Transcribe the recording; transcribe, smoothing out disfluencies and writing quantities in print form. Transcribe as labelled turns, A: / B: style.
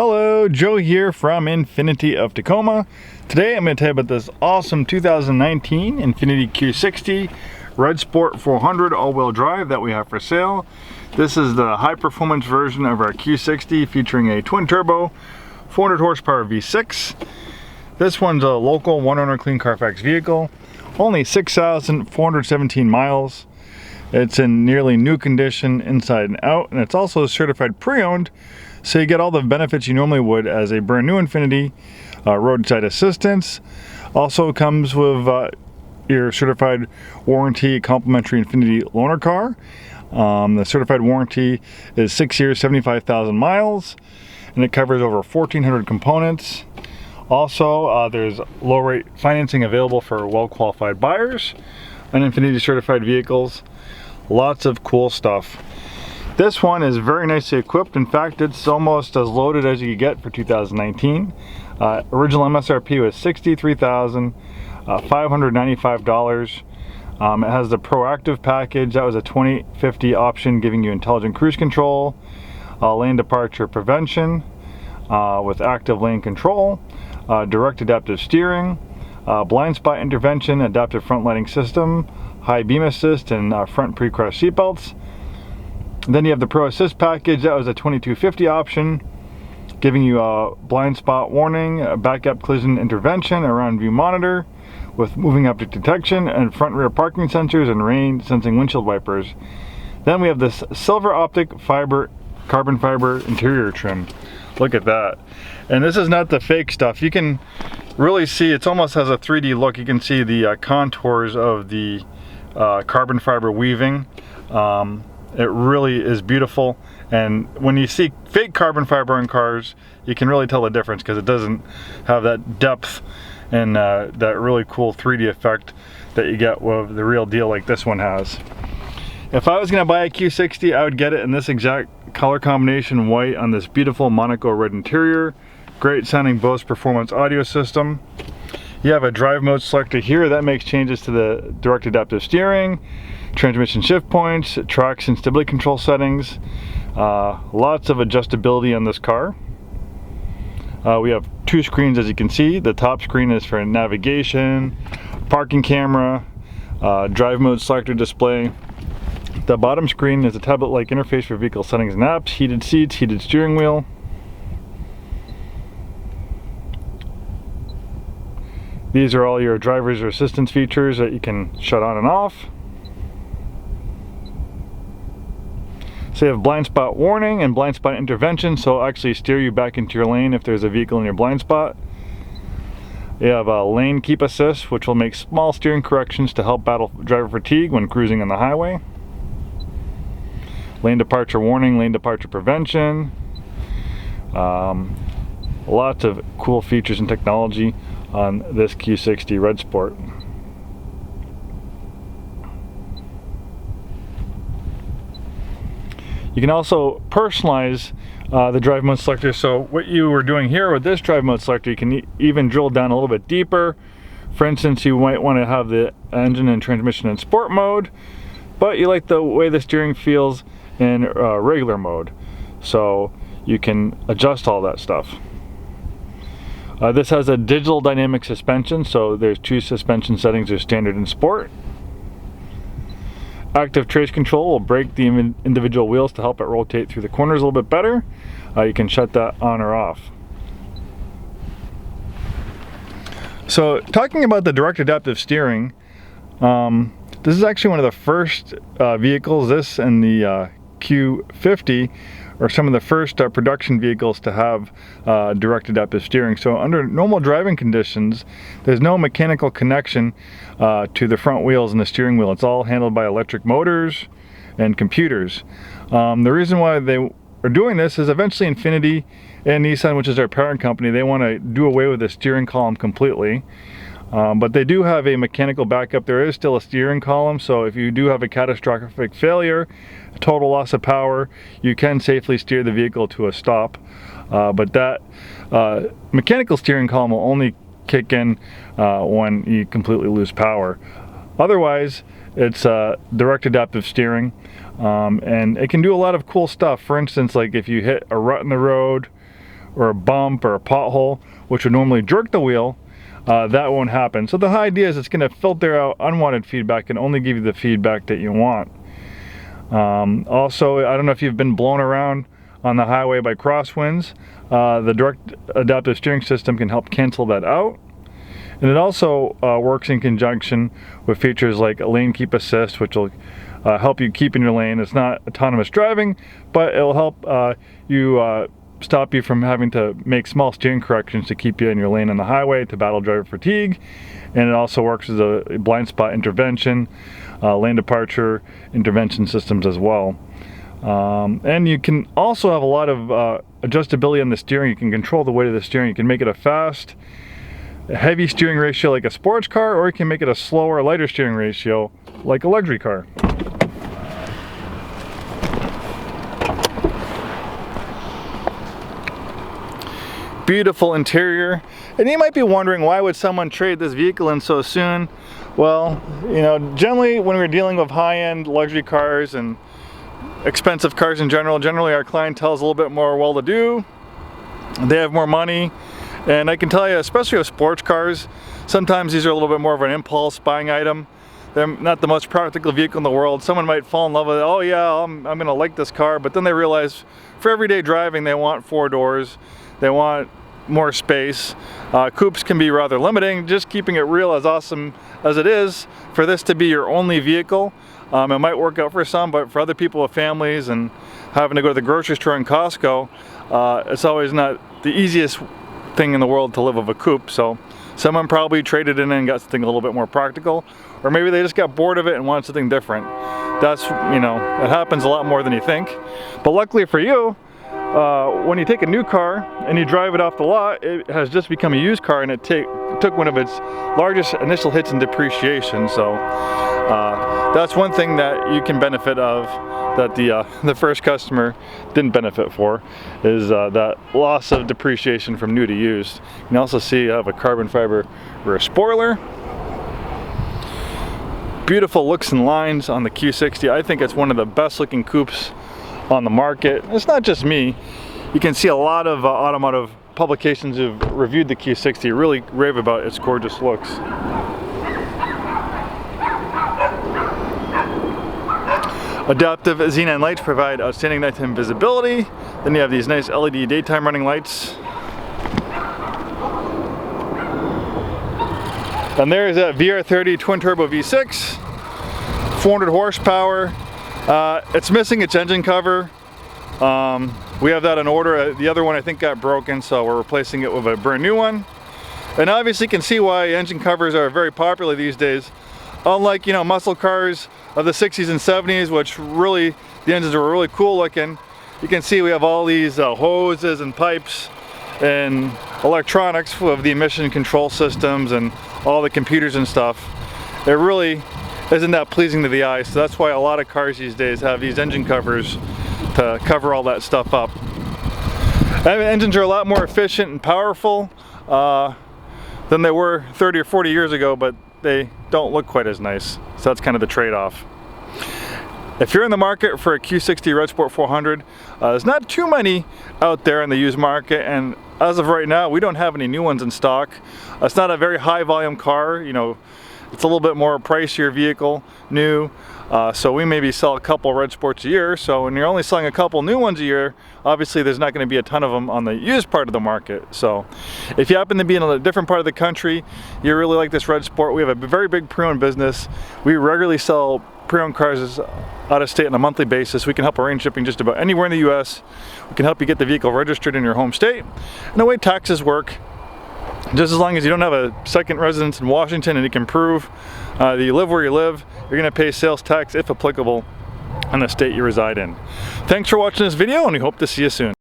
A: Hello, Joe here from Infiniti of Tacoma. Today I'm going to tell you about this awesome 2019 Infiniti Q60 Red Sport 400 all-wheel drive that we have for sale. This is the high-performance version of our Q60 featuring a twin-turbo 400 horsepower V6. This one's a local one-owner clean Carfax vehicle, only 6,417 miles. It's in nearly new condition inside and out, and it's also certified pre-owned, so you get all the benefits you normally would as a brand new Infiniti. Roadside assistance also comes with your certified warranty complimentary Infiniti loaner car. The certified warranty is 6 years, 75,000 miles, and it covers over 1,400 components. Also, there's low rate financing available for well-qualified buyers on Infiniti certified vehicles. Lots of cool stuff. This one is very nicely equipped. In fact, it's almost as loaded as you get for 2019. Original MSRP was $63,595. It has the ProActive package. That was a 2050 option, giving you intelligent cruise control, lane departure prevention with active lane control, direct adaptive steering, blind spot intervention, adaptive front lighting system, high beam assist, and front pre-crash seatbelts. Then you have the ProAssist package. That was a 2250 option, giving you a blind spot warning, a backup collision intervention, around view monitor with moving object detection, and front rear parking sensors and rain sensing windshield wipers. Then we have this silver optic fiber, carbon fiber interior trim. Look at that. And this is not the fake stuff. You can really see, it almost has a 3D look. You can see the contours of the carbon fiber weaving. It really is beautiful, and when you see fake carbon fiber in cars, you can really tell the difference because it doesn't have that depth and that really cool 3D effect that you get with the real deal like this one has. If I was going to buy a Q60, I would get it in this exact color combination, white, on this beautiful Monaco red interior. Great sounding Bose performance audio system. You have a drive mode selector here that makes changes to the direct adaptive steering, transmission shift points, traction stability control settings. Lots of adjustability on this car. We have two screens, as you can see. The top screen is for navigation, parking camera, drive mode selector display. The bottom screen is a tablet-like interface for vehicle settings and apps, heated seats, heated steering wheel. These are all your driver's assistance features that you can shut on and off. So you have blind spot warning and blind spot intervention, so it'll actually steer you back into your lane if there's a vehicle in your blind spot. You have a lane keep assist, which will make small steering corrections to help battle driver fatigue when cruising on the highway. Lane departure warning, lane departure prevention. Lots of cool features and technology on this Q60 Red Sport. You can also personalize the drive mode selector. So what you were doing here with this drive mode selector, you can even drill down a little bit deeper. For instance, you might want to have the engine and transmission in sport mode, but you like the way the steering feels in regular mode. So you can adjust all that stuff. This has a digital dynamic suspension, so there's two suspension settings. There's standard and sport. Active trace control will brake the individual wheels to help it rotate through the corners a little bit better. You can shut that on or off. So talking about the direct adaptive steering, this is actually one of the first vehicles, this and the Q50, are some of the first production vehicles to have direct adaptive steering. So under normal driving conditions, there's no mechanical connection to the front wheels and the steering wheel. It's all handled by electric motors and computers. The reason why they are doing this is eventually Infiniti and Nissan, which is their parent company, they want to do away with the steering column completely. But they do have a mechanical backup. There is still a steering column, so if you do have a catastrophic failure, a total loss of power, you can safely steer the vehicle to a stop. But that mechanical steering column will only kick in when you completely lose power. Otherwise, it's direct adaptive steering, and it can do a lot of cool stuff. For instance, like if you hit a rut in the road, or a bump or a pothole, which would normally jerk the wheel, that won't happen. So the idea is it's going to filter out unwanted feedback and only give you the feedback that you want. Also, I don't know if you've been blown around on the highway by crosswinds. The direct adaptive steering system can help cancel that out. And it also works in conjunction with features like lane keep assist, which will help you keep in your lane. It's not autonomous driving, but it'll help stop you from having to make small steering corrections to keep you in your lane on the highway to battle driver fatigue. And it also works as a blind spot intervention, lane departure intervention systems as well. And you can also have a lot of adjustability on the steering. You can control the weight of the steering. You can make it a fast, heavy steering ratio like a sports car, or you can make it a slower, lighter steering ratio like a luxury car. Beautiful interior. And you might be wondering, why would someone trade this vehicle in so soon? Well, you know, generally when we're dealing with high-end luxury cars and expensive cars in general, generally our clientele is a little bit more well-to-do. They have more money. And I can tell you, especially with sports cars, sometimes these are a little bit more of an impulse buying item. They're not the most practical vehicle in the world. Someone might fall in love with it. Oh yeah, I'm gonna like this car, but then they realize for everyday driving they want 4 doors, they want more space. Coupes can be rather limiting. Just keeping it real, as awesome as it is, for this to be your only vehicle, it might work out for some, but for other people with families and having to go to the grocery store in Costco, it's always not the easiest thing in the world to live with a coupe. So someone probably traded in and got something a little bit more practical, or maybe they just got bored of it and wanted something different. That's, you know, it happens a lot more than you think. But luckily for you, when you take a new car and you drive it off the lot, it has just become a used car, and it took one of its largest initial hits in depreciation. So that's one thing that you can benefit of that the first customer didn't benefit for, is that loss of depreciation from new to used. You can also see you have a carbon fiber rear spoiler. Beautiful looks and lines on the Q60. I think it's one of the best looking coupes on the market. It's not just me. You can see a lot of automotive publications who've reviewed the Q60 really rave about its gorgeous looks. Adaptive xenon lights provide outstanding nighttime visibility. Then you have these nice LED daytime running lights. And there's that VR30 twin turbo V6, 400 horsepower. It's missing its engine cover. We have that on order. The other one I think got broken, so we're replacing it with a brand new one. And obviously you can see why engine covers are very popular these days. Unlike, you know, muscle cars of the 60s and 70s, which really, the engines were really cool looking. You can see we have all these hoses and pipes and electronics of the emission control systems and all the computers and stuff. It really isn't that pleasing to the eye, so that's why a lot of cars these days have these engine covers to cover all that stuff up. Engines are a lot more efficient and powerful than they were 30 or 40 years ago, but they don't look quite as nice. So that's kind of the trade-off. If you're in the market for a Q60 Red Sport 400, there's not too many out there in the used market, and as of right now, we don't have any new ones in stock. It's not a very high volume car, you know, it's a little bit more pricier vehicle, new. So we maybe sell a couple Red Sports a year. So when you're only selling a couple new ones a year, obviously there's not going to be a ton of them on the used part of the market. So if you happen to be in a different part of the country, you really like this Red Sport, we have a very big pre-owned business. We regularly sell pre-owned cars out of state on a monthly basis. We can help arrange shipping just about anywhere in the US. We can help you get the vehicle registered in your home state. And the way taxes work, just as long as you don't have a second residence in Washington and you can prove that you live where you live, you're going to pay sales tax if applicable in the state you reside in. Thanks for watching this video, and we hope to see you soon.